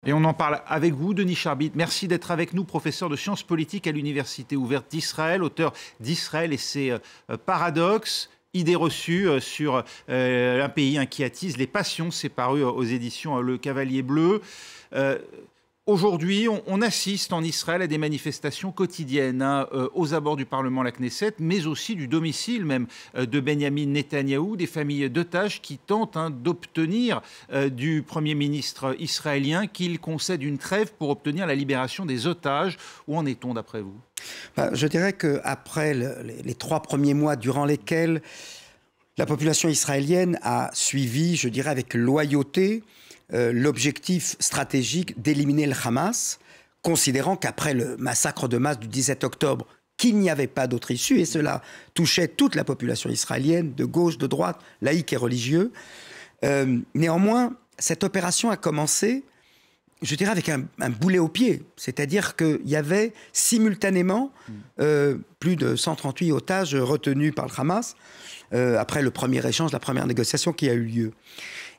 Et on en parle avec vous, Denis Charbit. Merci d'être avec nous, professeur de sciences politiques à l'Université ouverte d'Israël, auteur d'Israël et ses paradoxes, idées reçues sur un pays qui attise les passions. C'est paru aux éditions Le Cavalier Bleu. Aujourd'hui, on assiste en Israël à des manifestations quotidiennes aux abords du Parlement, la Knesset, mais aussi du domicile même de Benyamin Netanyahou, des familles d'otages qui tentent d'obtenir du Premier ministre israélien qu'il concède une trêve pour obtenir la libération des otages. Où en est-on d'après vous ? Je dirais qu'après les 3 premiers mois durant lesquels la population israélienne a suivi, je dirais avec loyauté, l'objectif stratégique d'éliminer le Hamas, considérant qu'après le massacre de masse du 17 octobre, qu'il n'y avait pas d'autre issue, et cela touchait toute la population israélienne, de gauche, de droite, laïque et religieux. Néanmoins, cette opération a commencé, je dirais, avec un boulet au pied. C'est-à-dire qu'il y avait simultanément plus de 138 otages retenus par le Hamas, après le premier échange, la première négociation qui a eu lieu.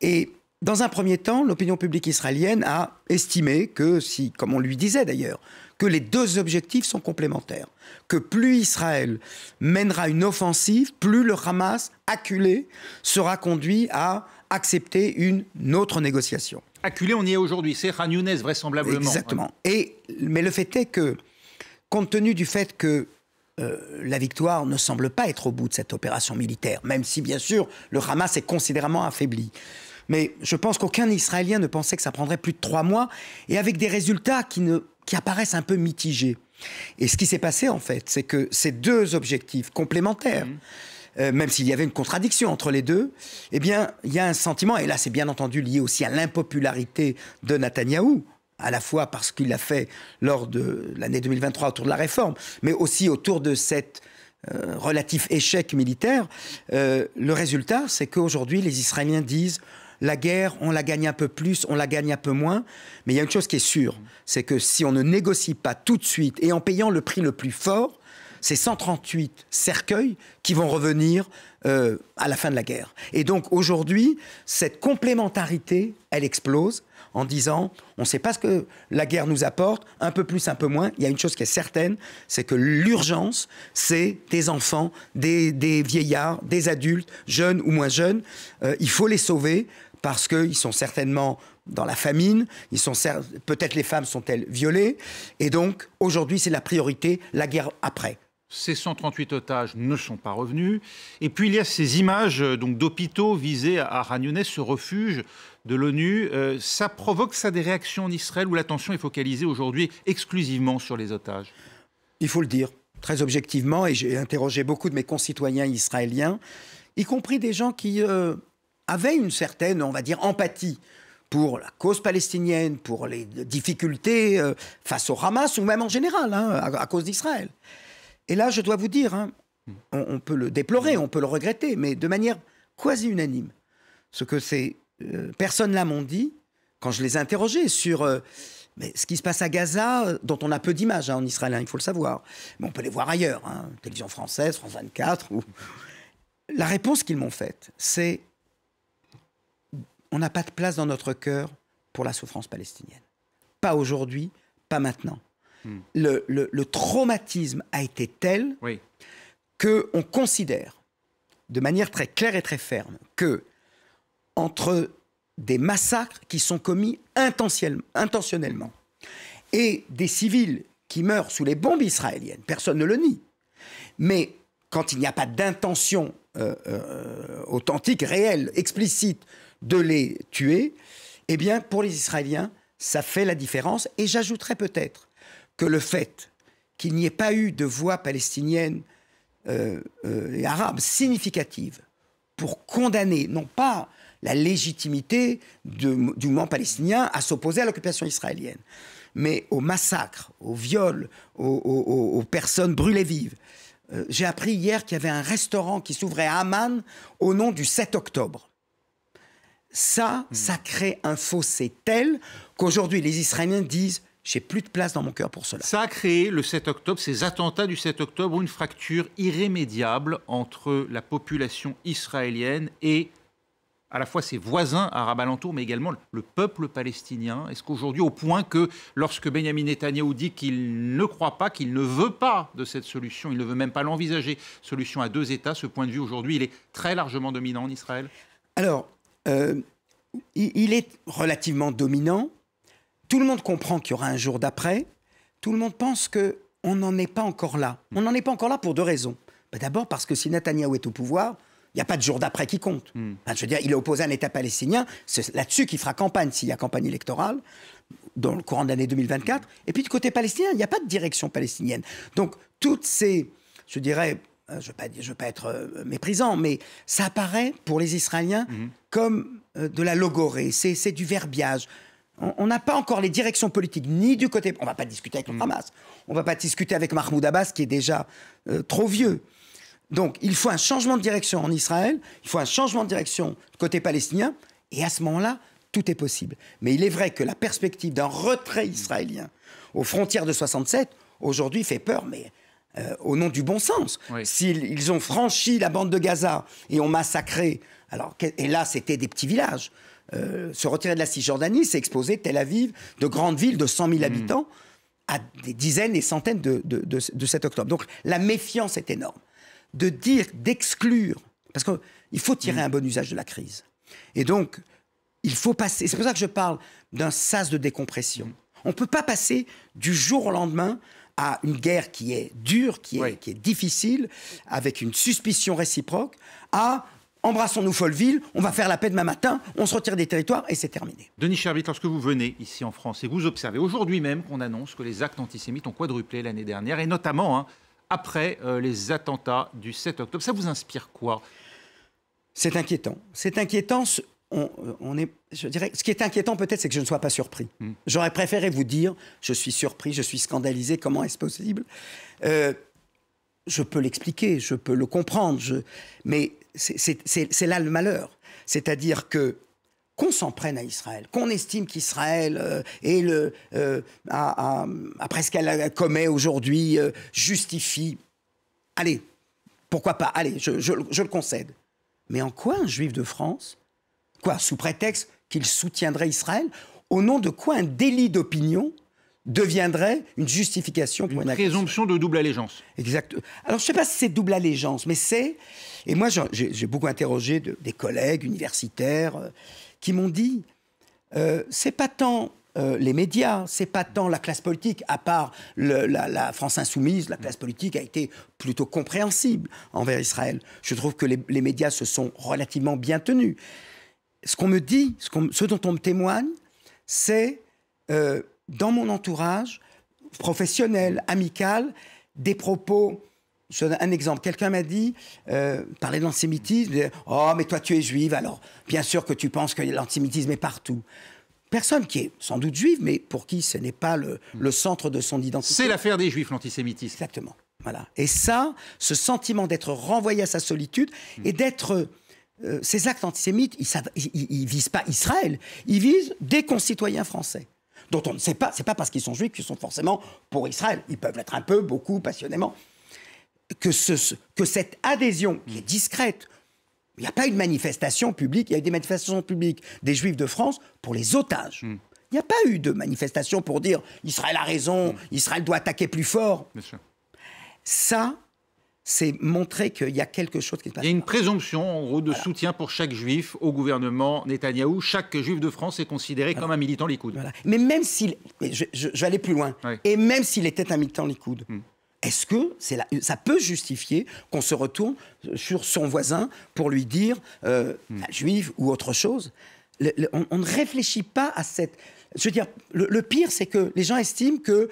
Et dans un premier temps, l'opinion publique israélienne a estimé que, comme on lui disait d'ailleurs, que les 2 objectifs sont complémentaires. Que plus Israël mènera une offensive, plus le Hamas, acculé, sera conduit à accepter une autre négociation. Acculé, on y est aujourd'hui. C'est Khan Younes, vraisemblablement. Exactement. Mais le fait est que, compte tenu du fait que la victoire ne semble pas être au bout de cette opération militaire, même si, bien sûr, le Hamas est considérablement affaibli. Mais je pense qu'aucun Israélien ne pensait que ça prendrait plus de 3 mois, et avec des résultats qui apparaissent un peu mitigés. Et ce qui s'est passé, en fait, c'est que ces 2 objectifs complémentaires, même s'il y avait une contradiction entre les 2, eh bien, il y a un sentiment, et là c'est bien entendu lié aussi à l'impopularité de Netanyahou, à la fois parce qu'il l'a fait lors de l'année 2023 autour de la réforme, mais aussi autour de cet relatif échec militaire. Le résultat, c'est qu'aujourd'hui, les Israéliens disent: la guerre, on la gagne un peu plus, on la gagne un peu moins. Mais il y a une chose qui est sûre, c'est que si on ne négocie pas tout de suite et en payant le prix le plus fort, c'est 138 cercueils qui vont revenir à la fin de la guerre. Et donc aujourd'hui, cette complémentarité, elle explose en disant: on ne sait pas ce que la guerre nous apporte, un peu plus, un peu moins. Il y a une chose qui est certaine, c'est que l'urgence, c'est des enfants, des vieillards, des adultes, jeunes ou moins jeunes. Il faut les sauver parce qu'ils sont certainement dans la famine, peut-être les femmes sont-elles violées. Et donc, aujourd'hui, c'est la priorité, la guerre après. Ces 138 otages ne sont pas revenus. Et puis, il y a ces images d'hôpitaux visés à Khan Younes, ce refuge de l'ONU. Ça provoque des réactions en Israël où l'attention est focalisée aujourd'hui exclusivement sur les otages? Il faut le dire, très objectivement, et j'ai interrogé beaucoup de mes concitoyens israéliens, y compris des gens qui avaient une certaine, on va dire, empathie pour la cause palestinienne, pour les difficultés face au Hamas, ou même en général, à cause d'Israël. Et là, je dois vous dire, on peut le déplorer, on peut le regretter, mais de manière quasi unanime. Ce que ces personnes-là m'ont dit, quand je les ai interrogés sur mais ce qui se passe à Gaza, dont on a peu d'images en Israël, il faut le savoir, mais on peut les voir ailleurs, télévision française, France 24. La réponse qu'ils m'ont faite, c'est: on n'a pas de place dans notre cœur pour la souffrance palestinienne. Pas aujourd'hui, pas maintenant. Le traumatisme a été tel qu'on considère de manière très claire et très ferme que entre des massacres qui sont commis intentionnellement et des civils qui meurent sous les bombes israéliennes, personne ne le nie, mais quand il n'y a pas d'intention authentique, réelle, explicite de les tuer, eh bien pour les Israéliens, ça fait la différence. Et j'ajouterais peut-être que le fait qu'il n'y ait pas eu de voix palestinienne et arabe significative pour condamner, non pas la légitimité du mouvement palestinien à s'opposer à l'occupation israélienne, mais au massacre, au viol, aux personnes brûlées vives. J'ai appris hier qu'il y avait un restaurant qui s'ouvrait à Amman au nom du 7 octobre. Ça crée un fossé tel qu'aujourd'hui les Israéliens disent: j'ai plus de place dans mon cœur pour cela. Ça a créé le 7 octobre, ces attentats du 7 octobre, une fracture irrémédiable entre la population israélienne et à la fois ses voisins arabes alentours, mais également le peuple palestinien? Est-ce qu'aujourd'hui, au point que lorsque Benyamin Netanyahou dit qu'il ne croit pas, qu'il ne veut pas de cette solution, il ne veut même pas l'envisager, solution à 2 États, ce point de vue aujourd'hui, il est très largement dominant en Israël? Alors, il est relativement dominant. Tout le monde comprend qu'il y aura un jour d'après. Tout le monde pense qu'on n'en est pas encore là. On n'en est pas encore là pour 2 raisons. D'abord parce que si Netanyahou est au pouvoir, il n'y a pas de jour d'après qui compte. Enfin, je veux dire, il est opposé à un État palestinien. C'est là-dessus qu'il fera campagne, s'il y a campagne électorale, dans le courant de l'année 2024. Et puis, du côté palestinien, il n'y a pas de direction palestinienne. Donc, toutes ces, je dirais, je ne veux pas être méprisant, mais ça apparaît pour les Israéliens comme de la logorée. C'est du verbiage. On n'a pas encore les directions politiques, ni du côté... On ne va pas discuter avec le Hamas. On ne va pas discuter avec Mahmoud Abbas, qui est déjà trop vieux. Donc, il faut un changement de direction en Israël, il faut un changement de direction du côté palestinien, et à ce moment-là, tout est possible. Mais il est vrai que la perspective d'un retrait israélien aux frontières de 67, aujourd'hui, fait peur, mais au nom du bon sens. Oui. S'ils ont franchi la bande de Gaza et ont massacré... et là, c'était des petits villages. Se retirer de la Cisjordanie, c'est exposer Tel Aviv, de grandes villes de 100 000 habitants, à des dizaines et centaines de 7 octobre. Donc, la méfiance est énorme. De dire, d'exclure, parce qu'il faut tirer un bon usage de la crise. Et donc, il faut passer, c'est pour ça que je parle d'un sas de décompression. On ne peut pas passer du jour au lendemain à une guerre qui est dure, qui est difficile, avec une suspicion réciproque, à embrassons-nous Folleville, on va faire la paix demain matin, on se retire des territoires et c'est terminé. Denis Cherbit, lorsque vous venez ici en France et vous observez aujourd'hui même qu'on annonce que les actes antisémites ont quadruplé l'année dernière, et notamment... après les attentats du 7 octobre. Ça vous inspire quoi? C'est inquiétant. C'est inquiétant. Je dirais, ce qui est inquiétant peut-être, c'est que je ne sois pas surpris. J'aurais préféré vous dire, je suis surpris, je suis scandalisé, comment est-ce possible? Je peux l'expliquer, je peux le comprendre, mais c'est là le malheur. C'est-à-dire qu'on s'en prenne à Israël, qu'on estime qu'Israël après ce qu'elle commet aujourd'hui, justifie. Allez, pourquoi pas? Allez, je le concède. Mais en quoi un juif de France, sous prétexte qu'il soutiendrait Israël, au nom de quoi un délit d'opinion deviendrait une justification pour une présomption de double allégeance. Exact. Alors, je ne sais pas si c'est double allégeance, mais c'est... Et moi, j'ai beaucoup interrogé des collègues universitaires... qui m'ont dit, c'est pas tant les médias, c'est pas tant la classe politique, à part la France insoumise, la classe politique a été plutôt compréhensible envers Israël. Je trouve que les médias se sont relativement bien tenus. Ce qu'on me dit, ce dont on me témoigne, c'est dans mon entourage professionnel, amical, des propos... Je donne un exemple. Quelqu'un m'a dit, parler de l'antisémitisme, « Oh, mais toi, tu es juive, alors bien sûr que tu penses que l'antisémitisme est partout. » Personne qui est sans doute juive, mais pour qui ce n'est pas le centre de son identité. C'est l'affaire des juifs, l'antisémitisme. Exactement. Voilà. Et ça, ce sentiment d'être renvoyé à sa solitude et d'être... ces actes antisémites, ils ne visent pas Israël, ils visent des concitoyens français, dont on ne sait pas, c'est pas parce qu'ils sont juifs qu'ils sont forcément pour Israël. Ils peuvent l'être un peu, beaucoup, passionnément. Que cette adhésion, qui est discrète, il n'y a pas eu de manifestation publique, il y a eu des manifestations publiques des Juifs de France pour les otages. Il n'y a pas eu de manifestation pour dire Israël a raison, Israël doit attaquer plus fort. Bien sûr. Ça, c'est montrer qu'il y a quelque chose qui se passe. Il y a une présomption, en gros, de soutien pour chaque juif au gouvernement Netanyahou. Chaque juif de France est considéré comme un militant Likoud. Voilà. Mais même s'il... Je vais aller plus loin. Oui. Et même s'il était un militant Likoud... Est-ce que ça peut justifier qu'on se retourne sur son voisin pour lui dire juif ou autre chose? On ne réfléchit pas à cette... Je veux dire, le pire, c'est que les gens estiment que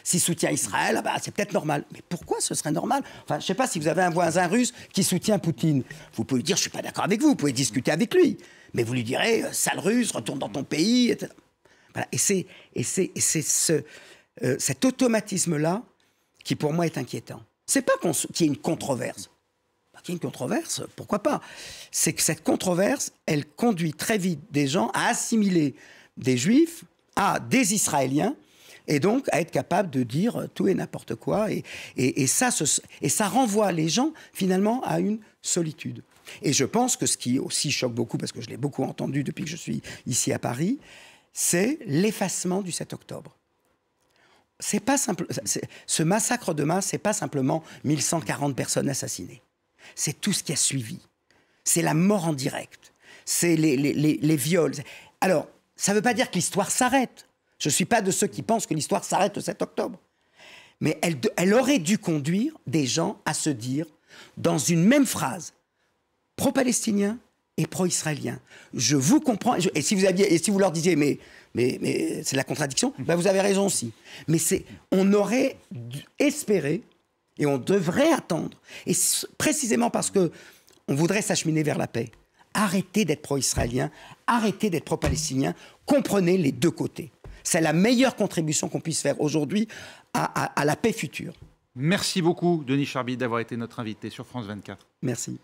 s'il soutient Israël, c'est peut-être normal. Mais pourquoi ce serait normal? Enfin, je ne sais pas si vous avez un voisin russe qui soutient Poutine. Vous pouvez lui dire, je ne suis pas d'accord avec vous, vous pouvez discuter avec lui. Mais vous lui direz, sale russe, retourne dans ton pays, etc. Voilà. Et c'est cet automatisme-là qui pour moi est inquiétant. C'est pas qu'il y ait une controverse. Qu'il y ait une controverse, pourquoi pas? C'est que cette controverse, elle conduit très vite des gens à assimiler des Juifs à des Israéliens et donc à être capable de dire tout et n'importe quoi. Et ça renvoie les gens finalement à une solitude. Et je pense que ce qui aussi choque beaucoup, parce que je l'ai beaucoup entendu depuis que je suis ici à Paris, c'est l'effacement du 7 octobre. C'est pas simple, ce massacre de masse, c'est pas simplement 1140 personnes assassinées. C'est tout ce qui a suivi. C'est la mort en direct. C'est les viols. Alors, ça ne veut pas dire que l'histoire s'arrête. Je ne suis pas de ceux qui pensent que l'histoire s'arrête le 7 octobre. Mais elle aurait dû conduire des gens à se dire, dans une même phrase, pro-palestinien et pro-israélien. Je vous comprends. Et si vous leur disiez, mais c'est la contradiction, ben vous avez raison aussi. Mais on aurait espéré, et on devrait attendre, et précisément parce qu'on voudrait s'acheminer vers la paix, arrêtez d'être pro-israélien, arrêtez d'être pro-palestinien, comprenez les deux côtés. C'est la meilleure contribution qu'on puisse faire aujourd'hui à la paix future. Merci beaucoup, Denis Charbiz, d'avoir été notre invité sur France 24. Merci.